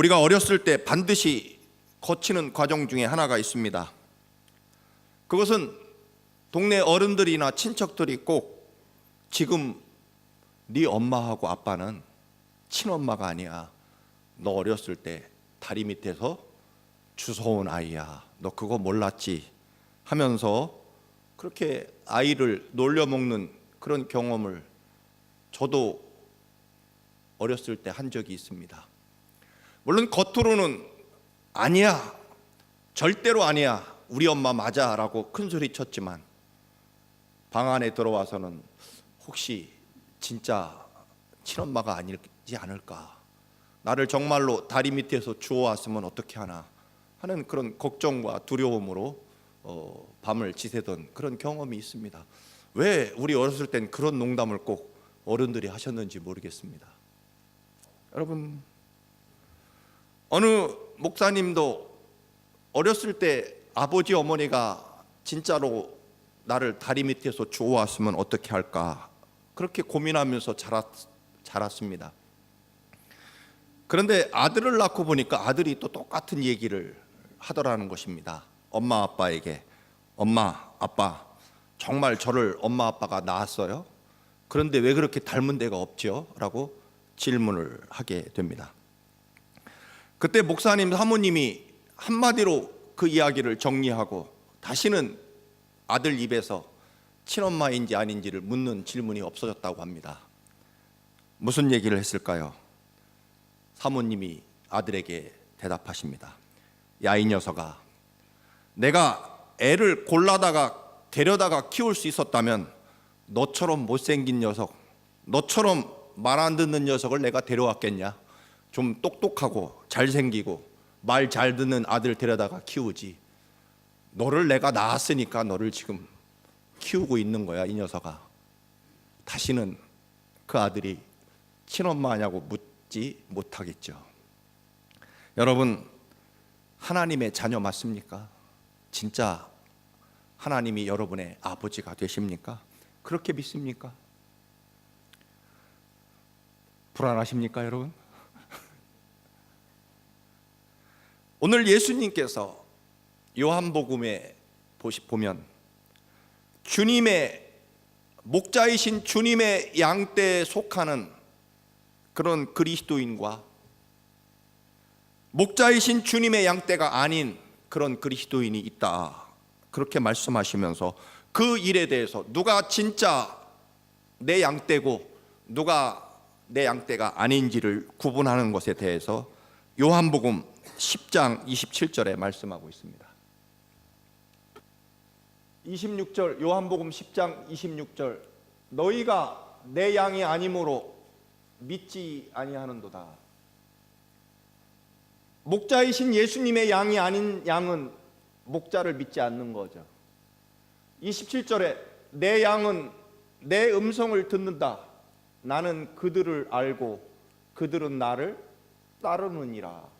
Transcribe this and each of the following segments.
우리가 어렸을 때 반드시 거치는 과정 중에 하나가 있습니다. 그것은 동네 어른들이나 친척들이 꼭 지금 네 엄마하고 아빠는 친엄마가 아니야. 너 어렸을 때 다리 밑에서 주워온 아이야. 너 그거 몰랐지? 하면서 그렇게 아이를 놀려먹는 그런 경험을 저도 어렸을 때 한 적이 있습니다. 물론 겉으로는 아니야, 절대로 아니야, 우리 엄마 맞아 라고 큰소리 쳤지만 방 안에 들어와서는 혹시 진짜 친엄마가 아니지 않을까, 나를 정말로 다리 밑에서 주워왔으면 어떻게 하나 하는 그런 걱정과 두려움으로 밤을 지새던 그런 경험이 있습니다. 왜 우리 어렸을 땐 그런 농담을 꼭 어른들이 하셨는지 모르겠습니다. 여러분, 어느 목사님도 어렸을 때 아버지 어머니가 진짜로 나를 다리 밑에서 주워왔으면 어떻게 할까 그렇게 고민하면서 자랐습니다. 그런데 아들을 낳고 보니까 아들이 또 똑같은 얘기를 하더라는 것입니다. 엄마 아빠에게, 엄마 아빠 정말 저를 엄마 아빠가 낳았어요? 그런데 왜 그렇게 닮은 데가 없죠? 라고 질문을 하게 됩니다. 그때 목사님 사모님이 한마디로 그 이야기를 정리하고 다시는 아들 입에서 친엄마인지 아닌지를 묻는 질문이 없어졌다고 합니다. 무슨 얘기를 했을까요? 사모님이 아들에게 대답하십니다. 야, 이 녀석아, 내가 애를 골라다가 데려다가 키울 수 있었다면 너처럼 못생긴 녀석, 너처럼 말 안 듣는 녀석을 내가 데려왔겠냐? 좀 똑똑하고 잘생기고 말 잘 듣는 아들 데려다가 키우지. 너를 내가 낳았으니까 너를 지금 키우고 있는 거야, 이 녀석아. 다시는 그 아들이 친엄마냐고 묻지 못하겠죠. 여러분, 하나님의 자녀 맞습니까? 진짜 하나님이 여러분의 아버지가 되십니까? 그렇게 믿습니까? 불안하십니까, 여러분? 오늘 예수님께서 요한복음에 보면 주님의 목자이신 주님의 양떼에 속하는 그런 그리스도인과 목자이신 주님의 양떼가 아닌 그런 그리스도인이 있다, 그렇게 말씀하시면서 그 일에 대해서 누가 진짜 내 양떼고 누가 내 양떼가 아닌지를 구분하는 것에 대해서 요한복음 10장 27절에 말씀하고 있습니다. 26절, 요한복음 10장 26절, 너희가 내 양이 아니므로 믿지 아니하는도다. 목자이신 예수님의 양이 아닌 양은 목자를 믿지 않는 거죠. 27절에 내 양은 내 음성을 듣는다. 나는 그들을 알고 그들은 나를 따르느니라.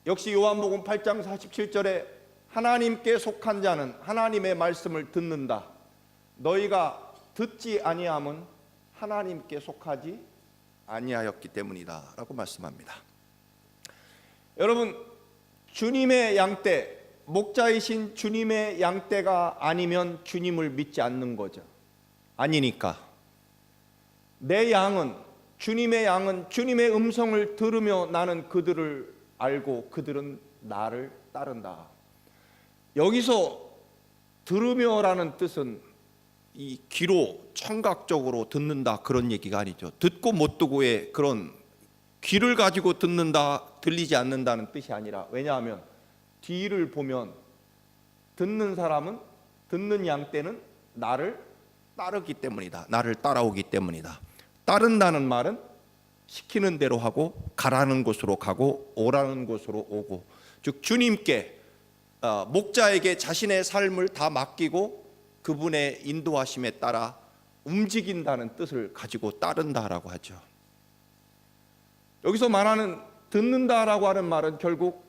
역시 요한복음 8장 47절에 하나님께 속한 자는 하나님의 말씀을 듣는다. 너희가 듣지 아니함은 하나님께 속하지 아니하였기 때문이다 라고 말씀합니다. 여러분, 주님의 양떼, 목자이신 주님의 양떼가 아니면 주님을 믿지 않는 거죠. 아니니까 내 양은, 주님의 양은 주님의 음성을 들으며 나는 그들을 알고 그들은 나를 따른다. 여기서 들으며라는 뜻은 이 귀로 청각적으로 듣는다 그런 얘기가 아니죠. 듣고 못 듣고의 그런 귀를 가지고 듣는다, 들리지 않는다는 뜻이 아니라, 왜냐하면 뒤를 보면 듣는 사람은, 듣는 양떼는 나를 따르기 때문이다. 나를 따라오기 때문이다. 따른다는 말은 시키는 대로 하고 가라는 곳으로 가고 오라는 곳으로 오고, 즉 주님께 목자에게 자신의 삶을 다 맡기고 그분의 인도하심에 따라 움직인다는 뜻을 가지고 따른다라고 하죠. 여기서 말하는 듣는다라고 하는 말은 결국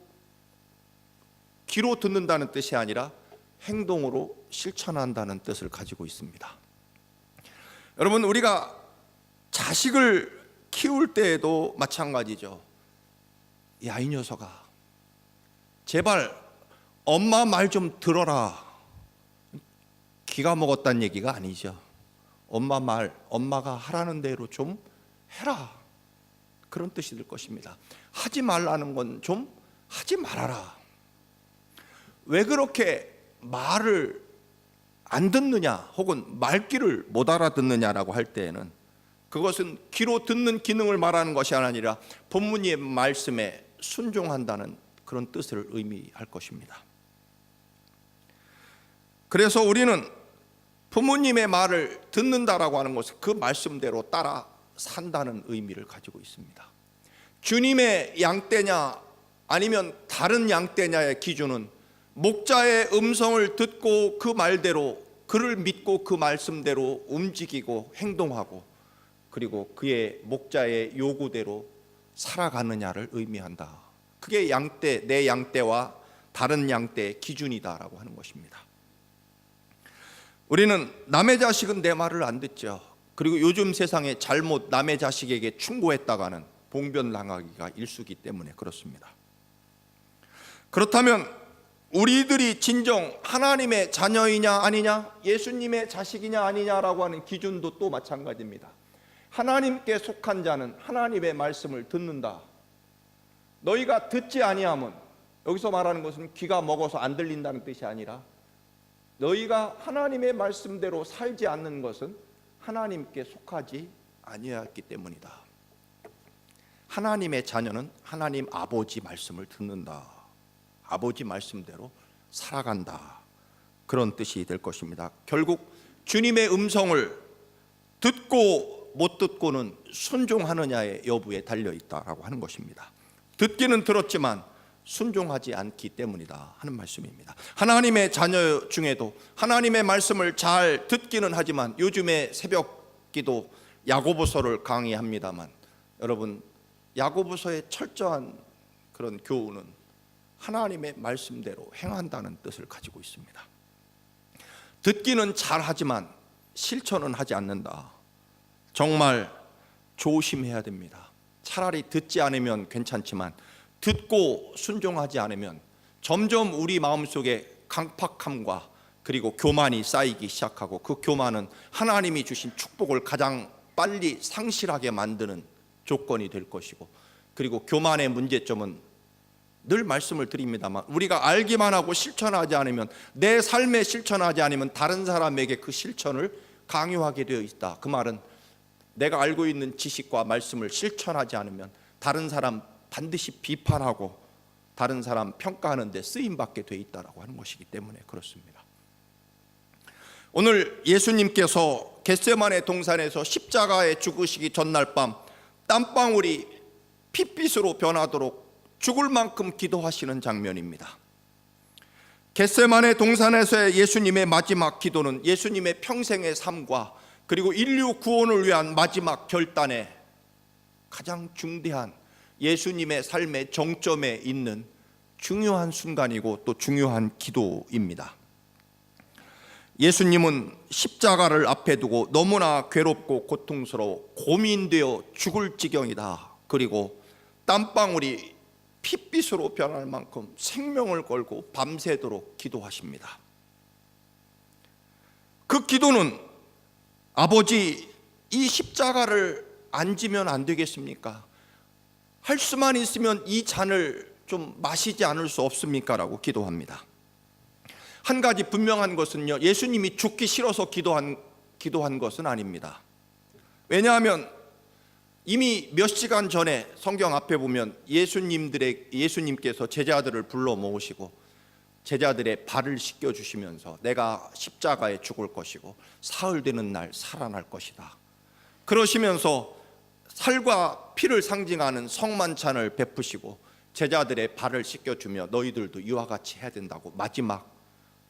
귀로 듣는다는 뜻이 아니라 행동으로 실천한다는 뜻을 가지고 있습니다. 여러분, 우리가 자식을 키울 때에도 마찬가지죠. 야, 이 녀석아, 제발 엄마 말 좀 들어라. 기가 먹었다는 얘기가 아니죠. 엄마 말, 엄마가 하라는 대로 좀 해라, 그런 뜻이 될 것입니다. 하지 말라는 건 좀 하지 말아라. 왜 그렇게 말을 안 듣느냐, 혹은 말귀를 못 알아듣느냐라고 할 때에는 그것은 귀로 듣는 기능을 말하는 것이 아니라 본문의 말씀에 순종한다는 그런 뜻을 의미할 것입니다. 그래서 우리는 부모님의 말을 듣는다라고 하는 것은 그 말씀대로 따라 산다는 의미를 가지고 있습니다. 주님의 양떼냐 아니면 다른 양떼냐의 기준은 목자의 음성을 듣고 그 말대로, 그를 믿고 그 말씀대로 움직이고 행동하고, 그리고 그의 목자의 요구대로 살아가느냐를 의미한다. 그게 양떼, 내 양떼와 다른 양떼의 기준이다라고 하는 것입니다. 우리는 남의 자식은 내 말을 안 듣죠. 그리고 요즘 세상에 잘못 남의 자식에게 충고했다가는 봉변당하기가 일쑤기 때문에 그렇습니다. 그렇다면 우리들이 진정 하나님의 자녀이냐 아니냐, 예수님의 자식이냐 아니냐라고 하는 기준도 또 마찬가지입니다. 하나님께 속한 자는 하나님의 말씀을 듣는다. 너희가 듣지 아니하면, 여기서 말하는 것은 귀가 먹어서 안 들린다는 뜻이 아니라 너희가 하나님의 말씀대로 살지 않는 것은 하나님께 속하지 아니하였기 때문이다. 하나님의 자녀는 하나님 아버지 말씀을 듣는다. 아버지 말씀대로 살아간다. 그런 뜻이 될 것입니다. 결국 주님의 음성을 듣고 못 듣고는 순종하느냐의 여부에 달려있다라고 하는 것입니다. 듣기는 들었지만 순종하지 않기 때문이다 하는 말씀입니다. 하나님의 자녀 중에도 하나님의 말씀을 잘 듣기는 하지만, 요즘에 새벽 기도 야고보서를 강의합니다만, 여러분, 야고보서의 철저한 그런 교훈은 하나님의 말씀대로 행한다는 뜻을 가지고 있습니다. 듣기는 잘하지만 실천은 하지 않는다. 정말 조심해야 됩니다. 차라리 듣지 않으면 괜찮지만 듣고 순종하지 않으면 점점 우리 마음속에 강팍함과 그리고 교만이 쌓이기 시작하고, 그 교만은 하나님이 주신 축복을 가장 빨리 상실하게 만드는 조건이 될 것이고, 그리고 교만의 문제점은 늘 말씀을 드립니다만, 우리가 알기만 하고 실천하지 않으면, 내 삶에 실천하지 않으면 다른 사람에게 그 실천을 강요하게 되어 있다. 그 말은 내가 알고 있는 지식과 말씀을 실천하지 않으면 다른 사람 반드시 비판하고 다른 사람 평가하는 데 쓰임받게 돼 있다라고 하는 것이기 때문에 그렇습니다. 오늘 예수님께서 겟세마네 동산에서 십자가에 죽으시기 전날 밤 땀방울이 핏빛으로 변하도록 죽을 만큼 기도하시는 장면입니다. 겟세마네 동산에서의 예수님의 마지막 기도는 예수님의 평생의 삶과 그리고 인류 구원을 위한 마지막 결단의 가장 중대한, 예수님의 삶의 정점에 있는 중요한 순간이고 또 중요한 기도입니다. 예수님은 십자가를 앞에 두고 너무나 괴롭고 고통스러워 고민되어 죽을 지경이다. 그리고 땀방울이 핏빛으로 변할 만큼 생명을 걸고 밤새도록 기도하십니다. 그 기도는, 아버지, 이 십자가를 안 지면 안 되겠습니까? 할 수만 있으면 이 잔을 좀 마시지 않을 수 없습니까? 라고 기도합니다. 한 가지 분명한 것은요, 예수님이 죽기 싫어서 기도한 것은 아닙니다. 왜냐하면 이미 몇 시간 전에 성경 앞에 보면 예수님께서 제자들을 불러 모으시고 제자들의 발을 씻겨주시면서 내가 십자가에 죽을 것이고 사흘 되는 날 살아날 것이다, 그러시면서 살과 피를 상징하는 성만찬을 베푸시고 제자들의 발을 씻겨주며 너희들도 이와 같이 해야 된다고 마지막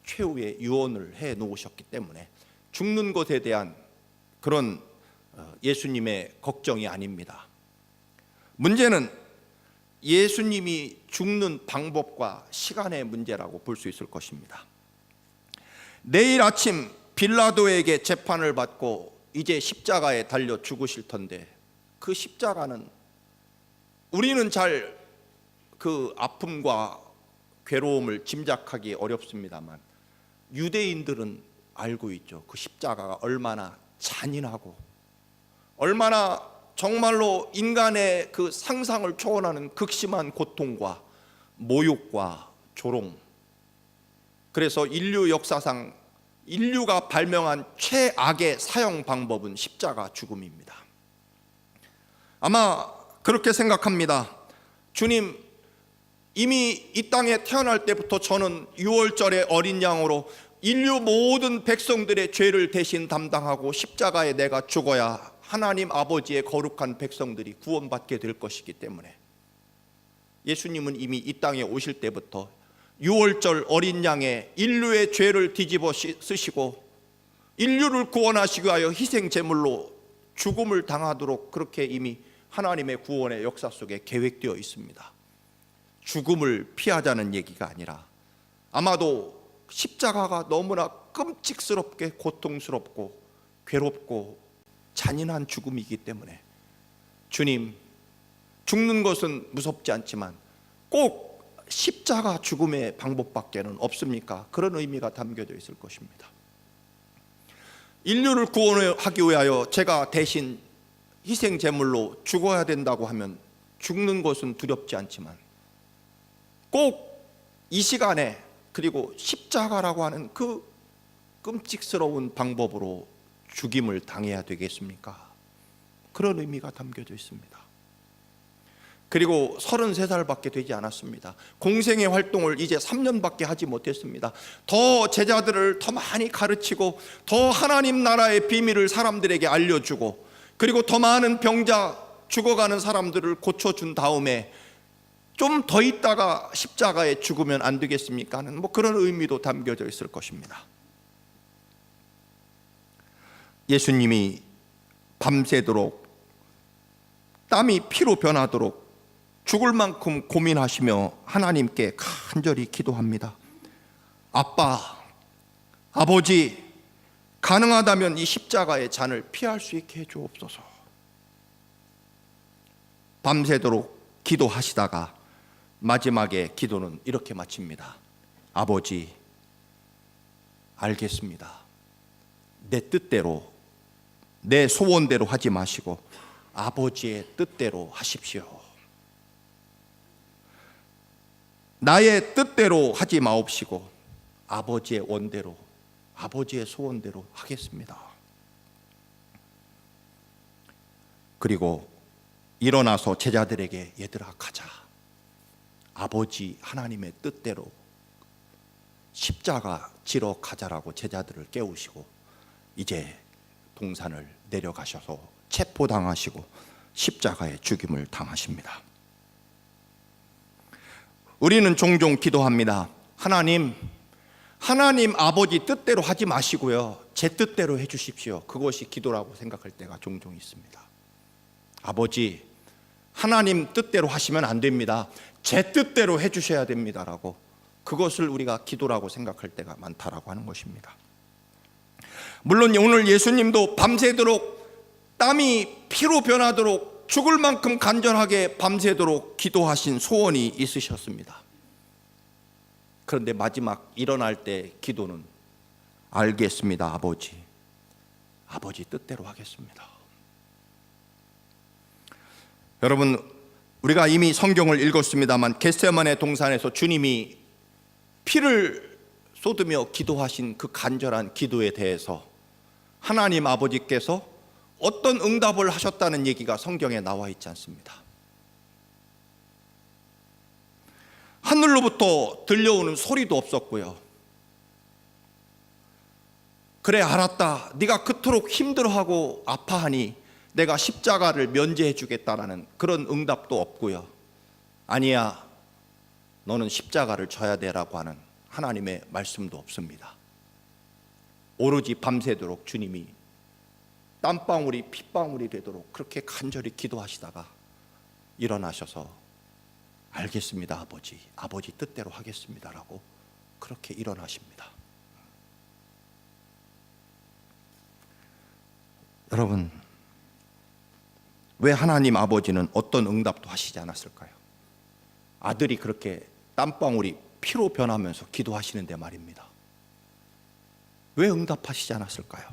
최후의 유언을 해 놓으셨기 때문에 죽는 것에 대한 그런 예수님의 걱정이 아닙니다. 문제는 예수님이 죽는 방법과 시간의 문제라고 볼 수 있을 것입니다. 내일 아침 빌라도에게 재판을 받고 이제 십자가에 달려 죽으실 텐데, 그 십자가는 우리는 잘 그 아픔과 괴로움을 짐작하기 어렵습니다만 유대인들은 알고 있죠. 그 십자가가 얼마나 잔인하고 얼마나 정말로 인간의 그 상상을 초월하는 극심한 고통과 모욕과 조롱. 그래서 인류 역사상 인류가 발명한 최악의 사형 방법은 십자가 죽음입니다. 아마 그렇게 생각합니다. 주님, 이미 이 땅에 태어날 때부터 저는 6월절의 어린 양으로 인류 모든 백성들의 죄를 대신 담당하고 십자가에 내가 죽어야 하나님 아버지의 거룩한 백성들이 구원받게 될 것이기 때문에 예수님은 이미 이 땅에 오실 때부터 6월절 어린 양의 인류의 죄를 뒤집어 쓰시고 인류를 구원하시기 위하여 희생 제물로 죽음을 당하도록 그렇게 이미 하나님의 구원의 역사 속에 계획되어 있습니다. 죽음을 피하자는 얘기가 아니라 아마도 십자가가 너무나 끔찍스럽게 고통스럽고 괴롭고 잔인한 죽음이기 때문에 주님, 죽는 것은 무섭지 않지만 꼭 십자가 죽음의 방법밖에는 없습니까? 그런 의미가 담겨져 있을 것입니다. 인류를 구원하기 위하여 제가 대신 희생 제물로 죽어야 된다고 하면 죽는 것은 두렵지 않지만 꼭 이 시간에 그리고 십자가라고 하는 그 끔찍스러운 방법으로 죽임을 당해야 되겠습니까? 그런 의미가 담겨져 있습니다. 그리고 33살밖에 되지 않았습니다. 공생의 활동을 이제 3년밖에 하지 못했습니다. 더 제자들을 더 많이 가르치고 더 하나님 나라의 비밀을 사람들에게 알려주고 그리고 더 많은 병자 죽어가는 사람들을 고쳐준 다음에 좀 더 있다가 십자가에 죽으면 안 되겠습니까? 하는 그런 의미도 담겨져 있을 것입니다. 예수님이 밤새도록 땀이 피로 변하도록 죽을 만큼 고민하시며 하나님께 간절히 기도합니다. 아빠, 아버지, 가능하다면 이 십자가의 잔을 피할 수 있게 해주옵소서. 밤새도록 기도하시다가 마지막에 기도는 이렇게 마칩니다. 아버지, 알겠습니다. 내 뜻대로, 내 소원대로 하지 마시고 아버지의 뜻대로 하십시오. 나의 뜻대로 하지 마옵시고 아버지의 원대로, 아버지의 소원대로 하겠습니다. 그리고 일어나서 제자들에게 얘들아 가자. 아버지 하나님의 뜻대로 십자가 지러 가자라고 제자들을 깨우시고 이제 동산을 내려가셔서 체포당하시고 십자가의 죽임을 당하십니다. 우리는 종종 기도합니다. 하나님 아버지 뜻대로 하지 마시고요, 제 뜻대로 해주십시오. 그것이 기도라고 생각할 때가 종종 있습니다. 아버지, 하나님 뜻대로 하시면 안 됩니다. 제 뜻대로 해주셔야 됩니다라고, 그것을 우리가 기도라고 생각할 때가 많다라고 하는 것입니다. 물론 오늘 예수님도 밤새도록 땀이 피로 변하도록 죽을 만큼 간절하게 밤새도록 기도하신 소원이 있으셨습니다. 그런데 마지막 일어날 때 기도는 알겠습니다, 아버지. 아버지 뜻대로 하겠습니다. 여러분, 우리가 이미 성경을 읽었습니다만 겟세마네 동산에서 주님이 피를 쏟으며 기도하신 그 간절한 기도에 대해서 하나님 아버지께서 어떤 응답을 하셨다는 얘기가 성경에 나와 있지 않습니다. 하늘로부터 들려오는 소리도 없었고요. 그래, 알았다. 네가 그토록 힘들어하고 아파하니 내가 십자가를 면제해 주겠다라는 그런 응답도 없고요. 아니야, 너는 십자가를 져야 되라고 하는 하나님의 말씀도 없습니다. 오로지 밤새도록 주님이 땀방울이 핏방울이 되도록 그렇게 간절히 기도하시다가 일어나셔서 알겠습니다, 아버지. 아버지 뜻대로 하겠습니다라고 그렇게 일어나십니다. 여러분, 왜 하나님 아버지는 어떤 응답도 하시지 않았을까요? 아들이 그렇게 땀방울이 피로 변하면서 기도하시는데 말입니다. 왜 응답하시지 않았을까요?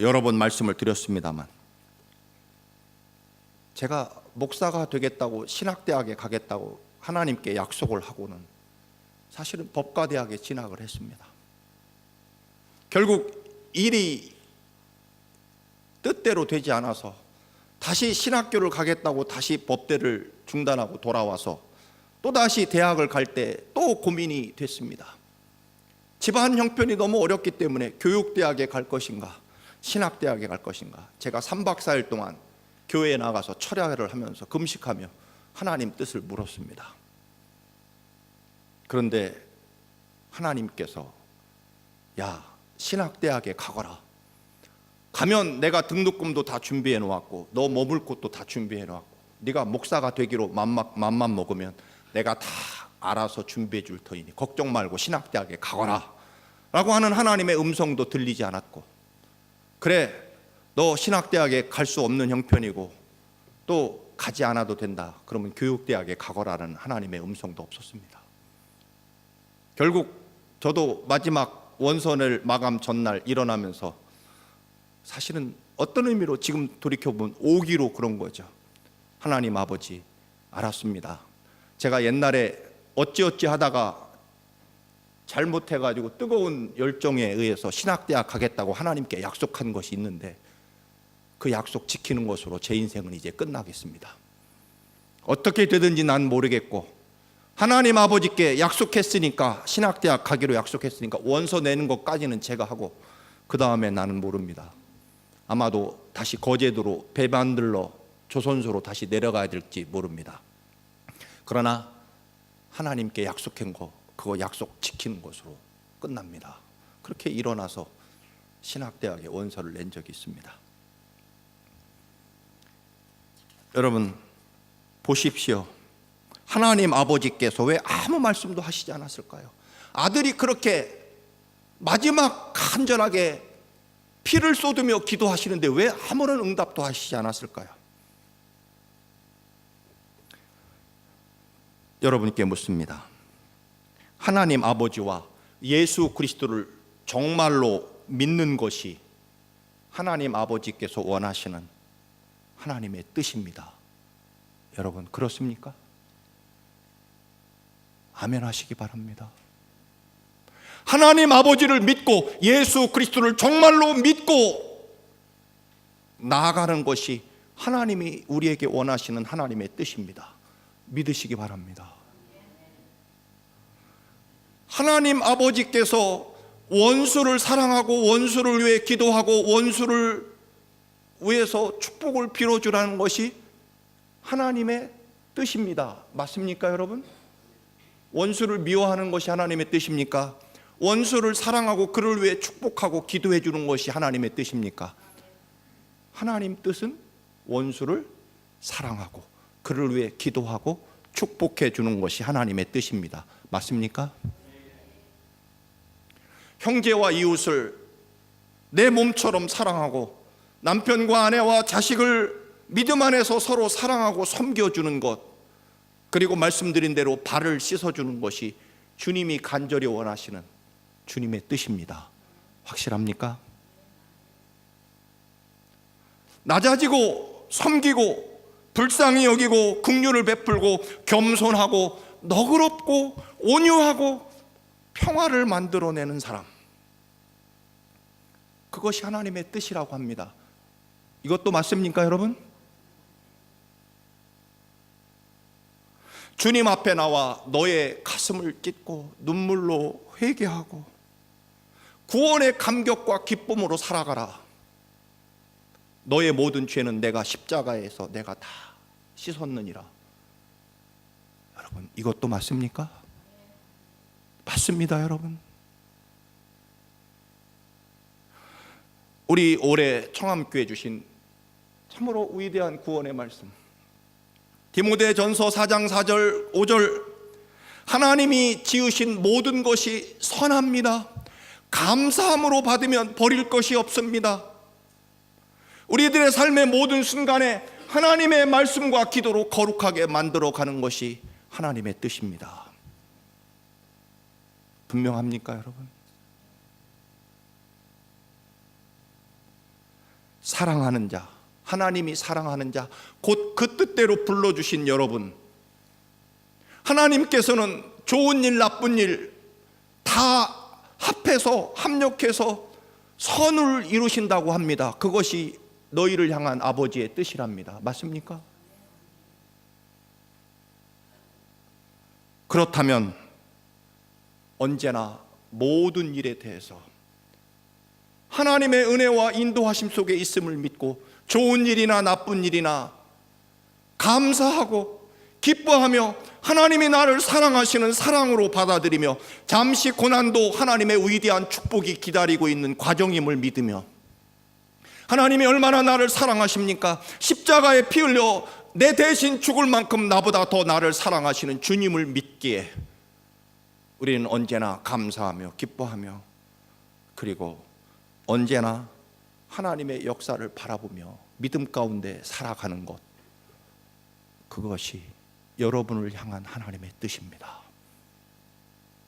여러 번 말씀을 드렸습니다만, 제가 목사가 되겠다고, 신학대학에 가겠다고 하나님께 약속을 하고는 사실은 법과대학에 진학을 했습니다. 결국 일이 뜻대로 되지 않아서 다시 신학교를 가겠다고 다시 법대를 중단하고 돌아와서 또다시 대학을 갈 때 또 고민이 됐습니다. 집안 형편이 너무 어렵기 때문에 교육대학에 갈 것인가, 신학대학에 갈 것인가. 제가 3박 4일 동안 교회에 나가서 철야를 하면서 금식하며 하나님 뜻을 물었습니다. 그런데 하나님께서 야, 신학대학에 가거라. 가면 내가 등록금도 다 준비해 놓았고 너 머물 곳도 다 준비해 놓았고 네가 목사가 되기로 맘만 먹으면 내가 다 알아서 준비해 줄 터이니 걱정 말고 신학대학에 가거라 라고 하는 하나님의 음성도 들리지 않았고, 그래 너 신학대학에 갈 수 없는 형편이고 또 가지 않아도 된다, 그러면 교육대학에 가거라는 하나님의 음성도 없었습니다. 결국 저도 마지막 원서를 마감 전날 일어나면서 사실은 어떤 의미로 지금 돌이켜보면 오기로 그런 거죠. 하나님 아버지, 알았습니다. 제가 옛날에 어찌어찌 하다가 잘못해가지고 뜨거운 열정에 의해서 신학대학 가겠다고 하나님께 약속한 것이 있는데 그 약속 지키는 것으로 제 인생은 이제 끝나겠습니다. 어떻게 되든지 난 모르겠고 하나님 아버지께 약속했으니까, 신학대학 가기로 약속했으니까 원서 내는 것까지는 제가 하고 그 다음에 나는 모릅니다. 아마도 다시 거제도로 배 만들러 조선소로 다시 내려가야 될지 모릅니다. 그러나 하나님께 약속한 거, 그거 약속 지키는 것으로 끝납니다. 그렇게 일어나서 신학대학에 원서를 낸 적이 있습니다. 여러분 보십시오. 하나님 아버지께서 왜 아무 말씀도 하시지 않았을까요? 아들이 그렇게 마지막 간절하게 피를 쏟으며 기도하시는데 왜 아무런 응답도 하시지 않았을까요? 여러분께 묻습니다. 하나님 아버지와 예수 그리스도를 정말로 믿는 것이 하나님 아버지께서 원하시는 하나님의 뜻입니다. 여러분 그렇습니까? 아멘 하시기 바랍니다. 하나님 아버지를 믿고 예수 그리스도를 정말로 믿고 나아가는 것이 하나님이 우리에게 원하시는 하나님의 뜻입니다. 믿으시기 바랍니다. 하나님 아버지께서 원수를 사랑하고 원수를 위해 기도하고 원수를 위해서 축복을 빌어주라는 것이 하나님의 뜻입니다. 맞습니까 여러분? 원수를 미워하는 것이 하나님의 뜻입니까? 원수를 사랑하고 그를 위해 축복하고 기도해 주는 것이 하나님의 뜻입니까? 하나님 뜻은 원수를 사랑하고 그를 위해 기도하고 축복해 주는 것이 하나님의 뜻입니다. 맞습니까? 형제와 이웃을 내 몸처럼 사랑하고 남편과 아내와 자식을 믿음 안에서 서로 사랑하고 섬겨주는 것, 그리고 말씀드린 대로 발을 씻어주는 것이 주님이 간절히 원하시는 주님의 뜻입니다. 확실합니까? 낮아지고 섬기고 불쌍히 여기고 긍휼을 베풀고 겸손하고 너그럽고 온유하고 평화를 만들어내는 사람, 그것이 하나님의 뜻이라고 합니다. 이것도 맞습니까 여러분? 주님 앞에 나와 너의 가슴을 찢고 눈물로 회개하고 구원의 감격과 기쁨으로 살아가라. 너의 모든 죄는 내가 십자가에서 내가 다 씻었느니라. 여러분 이것도 맞습니까? 맞습니다 여러분. 우리 올해 청암교회 주신 참으로 위대한 구원의 말씀, 디모데전서 4장 4절 5절, 하나님이 지으신 모든 것이 선합니다. 감사함으로 받으면 버릴 것이 없습니다. 우리들의 삶의 모든 순간에 하나님의 말씀과 기도로 거룩하게 만들어 가는 것이 하나님의 뜻입니다. 분명합니까, 여러분? 사랑하는 자, 하나님이 사랑하는 자, 곧 그 뜻대로 불러주신 여러분, 하나님께서는 좋은 일 나쁜 일 다 합해서 합력해서 선을 이루신다고 합니다. 그것이 너희를 향한 아버지의 뜻이랍니다. 맞습니까? 그렇다면 언제나 모든 일에 대해서 하나님의 은혜와 인도하심 속에 있음을 믿고 좋은 일이나 나쁜 일이나 감사하고 기뻐하며 하나님이 나를 사랑하시는 사랑으로 받아들이며 잠시 고난도 하나님의 위대한 축복이 기다리고 있는 과정임을 믿으며 하나님이 얼마나 나를 사랑하십니까? 십자가에 피 흘려 내 대신 죽을 만큼 나보다 더 나를 사랑하시는 주님을 믿기에 우리는 언제나 감사하며 기뻐하며 그리고 언제나 하나님의 역사를 바라보며 믿음 가운데 살아가는 것, 그것이 여러분을 향한 하나님의 뜻입니다.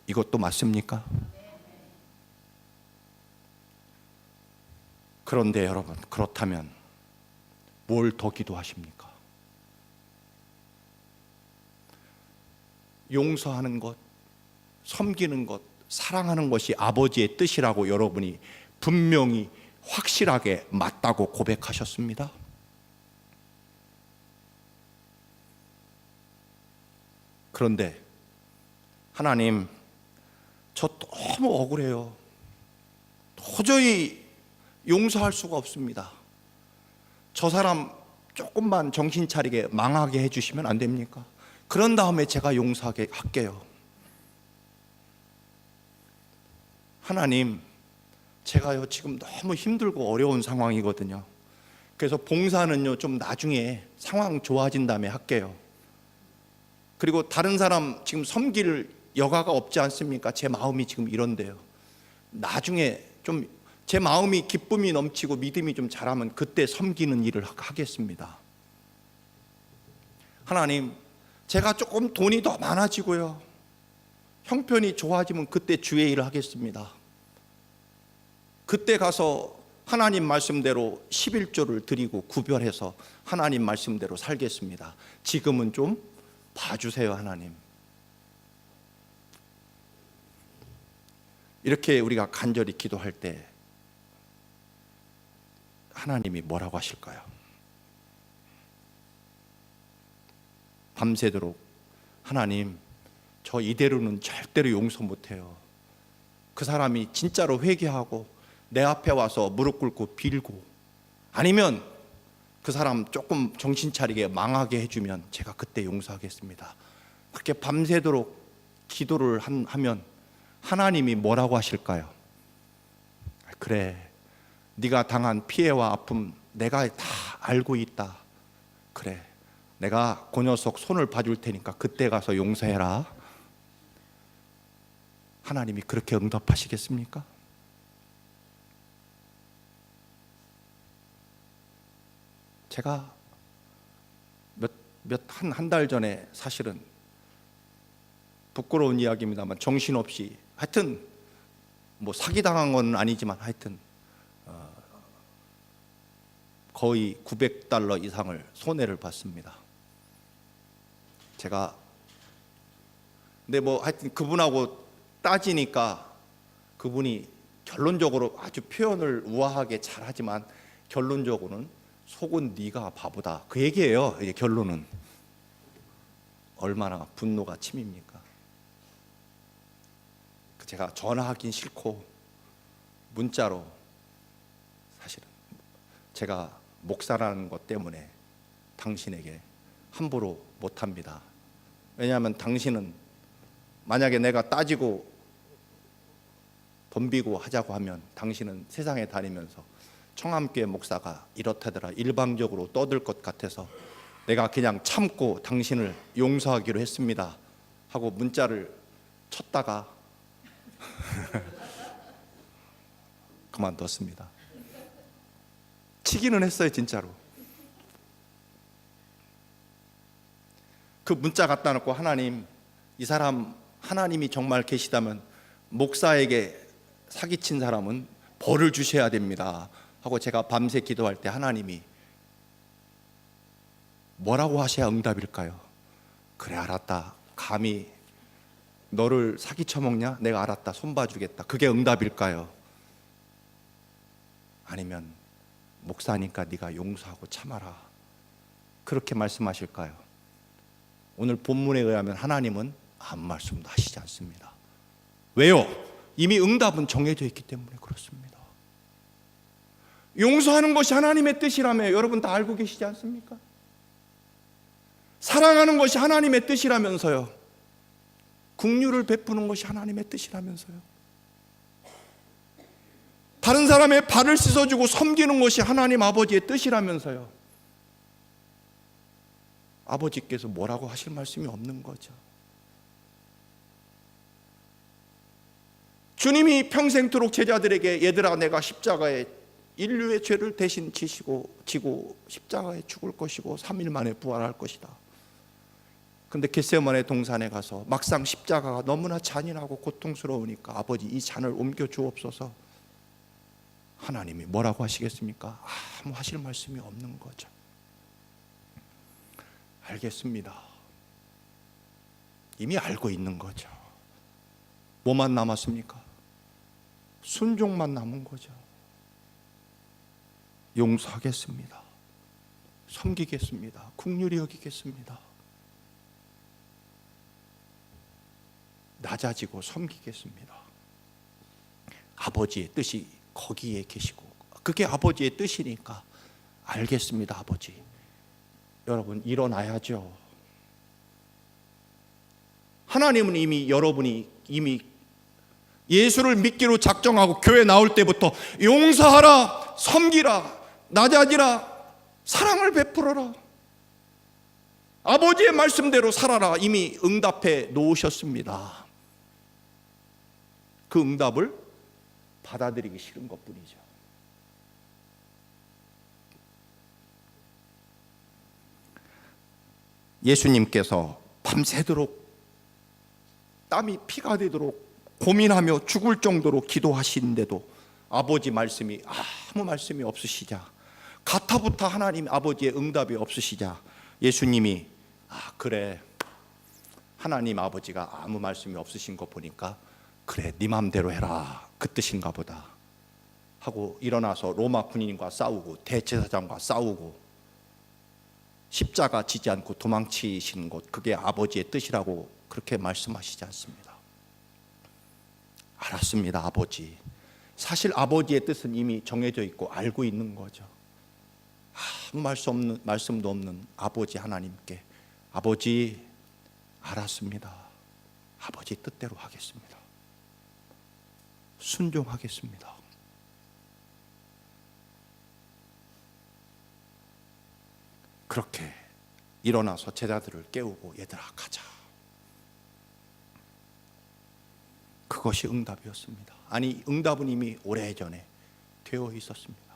이것도 맞습니까? 그런데 여러분, 그렇다면 뭘 더 기도하십니까? 용서하는 것, 섬기는 것, 사랑하는 것이 아버지의 뜻이라고 여러분이 분명히 확실하게 맞다고 고백하셨습니다. 그런데 하나님, 저 너무 억울해요. 도저히 용서할 수가 없습니다. 저 사람 조금만 정신 차리게 망하게 해주시면 안 됩니까? 그런 다음에 제가 용서하게 할게요. 하나님, 제가요 지금 너무 힘들고 어려운 상황이거든요. 그래서 봉사는요 좀 나중에 상황 좋아진 다음에 할게요. 그리고 다른 사람 지금 섬길 여가가 없지 않습니까? 제 마음이 지금 이런데요. 나중에 좀 제 마음이 기쁨이 넘치고 믿음이 좀 자라면 그때 섬기는 일을 하겠습니다. 하나님, 제가 조금 돈이 더 많아지고요, 형편이 좋아지면 그때 주의 일을 하겠습니다. 그때 가서 하나님 말씀대로 11조를 드리고 구별해서 하나님 말씀대로 살겠습니다. 지금은 좀 봐주세요, 하나님. 이렇게 우리가 간절히 기도할 때 하나님이 뭐라고 하실까요? 밤새도록 하나님, 저 이대로는 절대로 용서 못해요. 그 사람이 진짜로 회개하고 내 앞에 와서 무릎 꿇고 빌고, 아니면 그 사람 조금 정신 차리게 망하게 해주면 제가 그때 용서하겠습니다. 그렇게 밤새도록 기도를 하면 하나님이 뭐라고 하실까요? 그래, 네가 당한 피해와 아픔 내가 다 알고 있다. 그래, 내가 그 녀석 손을 봐줄 테니까 그때 가서 용서해라. 하나님이 그렇게 응답하시겠습니까? 제가 한 달 전에, 사실은 부끄러운 이야기입니다만 정신없이, 하여튼 뭐 사기당한 건 아니지만 하여튼 거의 $900 이상을 손해를 봤습니다. 제가 근데 뭐 하여튼 그분하고 따지니까 그분이 결론적으로 아주 표현을 우아하게 잘하지만 결론적으로는 속은 네가 바보다, 그 얘기예요. 이게 결론은. 얼마나 분노가 치밉니까? 제가 전화하긴 싫고 문자로, 사실은 제가 목사라는 것 때문에 당신에게 함부로 못합니다. 왜냐하면 당신은 만약에 내가 따지고 덤비고 하자고 하면 당신은 세상에 다니면서 청암교회 목사가 이렇다더라 일방적으로 떠들 것 같아서 내가 그냥 참고 당신을 용서하기로 했습니다 하고 문자를 쳤다가 그만뒀습니다. 치기는 했어요, 진짜로. 그 문자 갖다 놓고 하나님, 이 사람 하나님이 정말 계시다면 목사에게 사기친 사람은 벌을 주셔야 됩니다 하고 제가 밤새 기도할 때 하나님이 뭐라고 하셔야 응답일까요? 그래, 알았다. 감히 너를 사기 쳐먹냐? 내가 알았다. 손봐주겠다. 그게 응답일까요? 아니면 목사니까 네가 용서하고 참아라, 그렇게 말씀하실까요? 오늘 본문에 의하면 하나님은 아무 말씀도 하시지 않습니다. 왜요? 이미 응답은 정해져 있기 때문에 그렇습니다. 용서하는 것이 하나님의 뜻이라며 여러분 다 알고 계시지 않습니까? 사랑하는 것이 하나님의 뜻이라면서요. 긍휼을 베푸는 것이 하나님의 뜻이라면서요. 다른 사람의 발을 씻어주고 섬기는 것이 하나님 아버지의 뜻이라면서요. 아버지께서 뭐라고 하실 말씀이 없는 거죠. 주님이 평생토록 제자들에게 얘들아, 내가 십자가에 인류의 죄를 대신 지고 십자가에 죽을 것이고 3일 만에 부활할 것이다. 근데 겟세마네 동산에 가서 막상 십자가가 너무나 잔인하고 고통스러우니까 아버지 이 잔을 옮겨 주옵소서. 하나님이 뭐라고 하시겠습니까? 아무 하실 말씀이 없는 거죠. 알겠습니다. 이미 알고 있는 거죠. 뭐만 남았습니까? 순종만 남은 거죠. 용서하겠습니다. 섬기겠습니다. 긍휼히 여기겠습니다. 낮아지고 섬기겠습니다. 아버지의 뜻이 거기에 계시고 그게 아버지의 뜻이니까 알겠습니다. 아버지, 여러분 일어나야죠. 하나님은 여러분이 이미 예수를 믿기로 작정하고 교회 나올 때부터 용서하라, 섬기라, 낮아지라, 사랑을 베풀어라, 아버지의 말씀대로 살아라 이미 응답해 놓으셨습니다. 그 응답을 받아들이기 싫은 것뿐이죠. 예수님께서 밤새도록 땀이 피가 되도록 고민하며 죽을 정도로 기도하시는데도 아버지 말씀이 아무 말씀이 없으시자, 가타부타 하나님 아버지의 응답이 없으시자 예수님이 그래, 하나님 아버지가 아무 말씀이 없으신 거 보니까 그래, 네 맘대로 해라, 그 뜻인가 보다 하고 일어나서 로마 군인과 싸우고 대제사장과 싸우고 십자가 지지 않고 도망치시는 것, 그게 아버지의 뜻이라고 그렇게 말씀하시지 않습니다. 알았습니다. 아버지, 사실 아버지의 뜻은 이미 정해져 있고 알고 있는 거죠. 아무 말씀도 없는 아버지 하나님께 아버지, 알았습니다. 아버지 뜻대로 하겠습니다. 순종하겠습니다. 그렇게 일어나서 제자들을 깨우고 얘들아 가자. 그것이 응답이었습니다. 아니, 응답은 이미 오래전에 되어 있었습니다.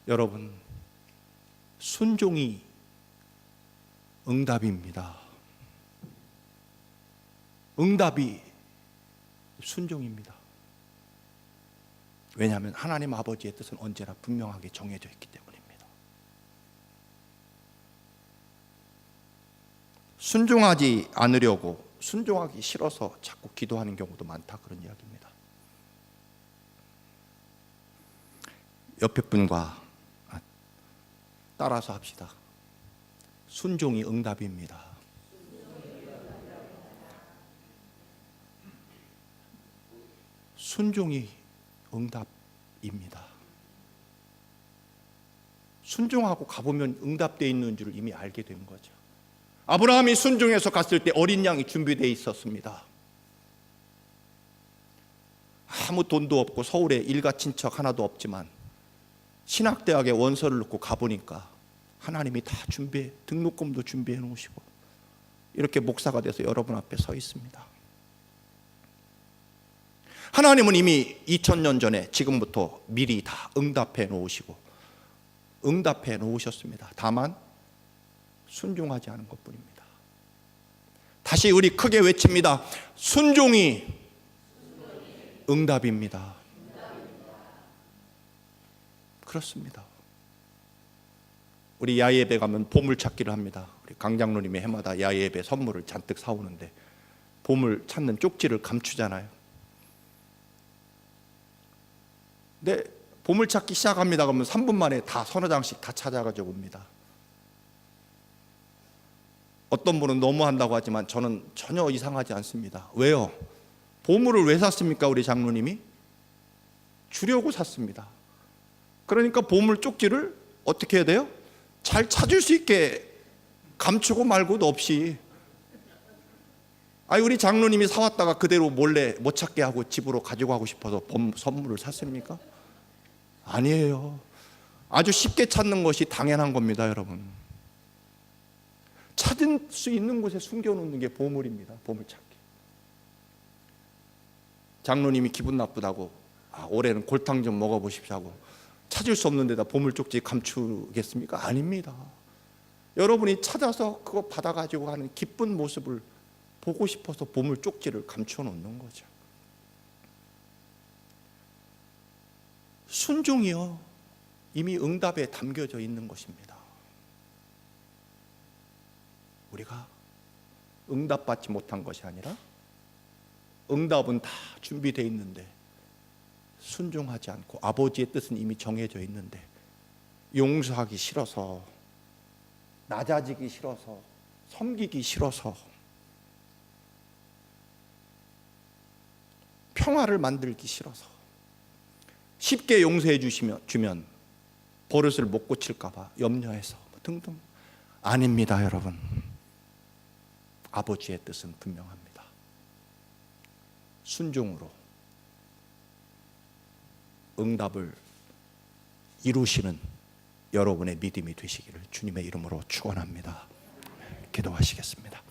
여러분, 순종이 응답입니다. 응답이 순종입니다. 왜냐하면 하나님 아버지의 뜻은 언제나 분명하게 정해져 있기 때문입니다. 순종하지 않으려고, 순종하기 싫어서 자꾸 기도하는 경우도 많다, 그런 이야기입니다. 옆에 분과 따라서 합시다. 순종이 응답입니다. 순종이 응답입니다. 순종하고 가보면 응답되어 있는 줄을 이미 알게 된 거죠. 아브라함이 순종해서 갔을 때 어린 양이 준비되어 있었습니다. 아무 돈도 없고 서울에 일가 친척 하나도 없지만 신학대학에 원서를 넣고 가보니까 하나님이 다 등록금도 준비해 놓으시고 이렇게 목사가 돼서 여러분 앞에 서 있습니다. 하나님은 이미 2000년 전에 지금부터 미리 다 응답해 놓으시고 응답해 놓으셨습니다. 다만 순종하지 않은 것뿐입니다. 다시 우리 크게 외칩니다. 순종이 응답입니다. 그렇습니다. 우리 야예배 가면 보물찾기를 합니다. 우리 강장로님이 해마다 야예배 선물을 잔뜩 사오는데 보물 찾는 쪽지를 감추잖아요. 근데 보물찾기 시작합니다 그러면 3분 만에 다 서너 장씩 다 찾아가지고 옵니다. 어떤 분은 너무한다고 하지만 저는 전혀 이상하지 않습니다. 왜요? 보물을 왜 샀습니까? 우리 장로님이 주려고 샀습니다. 그러니까 보물 쪽지를 어떻게 해야 돼요? 잘 찾을 수 있게 감추고 말고도 없이. 우리 장로님이 사왔다가 그대로 몰래 못 찾게 하고 집으로 가지고 가고 싶어서 선물을 샀습니까? 아니에요. 아주 쉽게 찾는 것이 당연한 겁니다, 여러분. 찾을 수 있는 곳에 숨겨놓는 게 보물입니다. 보물찾기. 장로님이 기분 나쁘다고 올해는 골탕 좀 먹어보십시오 하고 찾을 수 없는 데다 보물 쪽지 감추겠습니까? 아닙니다. 여러분이 찾아서 그거 받아가지고 가는 기쁜 모습을 보고 싶어서 보물 쪽지를 감춰 놓는 거죠. 순종이요, 이미 응답에 담겨져 있는 것입니다. 우리가 응답받지 못한 것이 아니라 응답은 다 준비되어 있는데 순종하지 않고, 아버지의 뜻은 이미 정해져 있는데 용서하기 싫어서, 낮아지기 싫어서, 섬기기 싫어서, 평화를 만들기 싫어서, 쉽게 용서해 주면 버릇을 못 고칠까 봐 염려해서 등등. 아닙니다, 여러분. 아버지의 뜻은 분명합니다. 순종으로 응답을 이루시는 여러분의 믿음이 되시기를 주님의 이름으로 축원합니다. 기도하시겠습니다.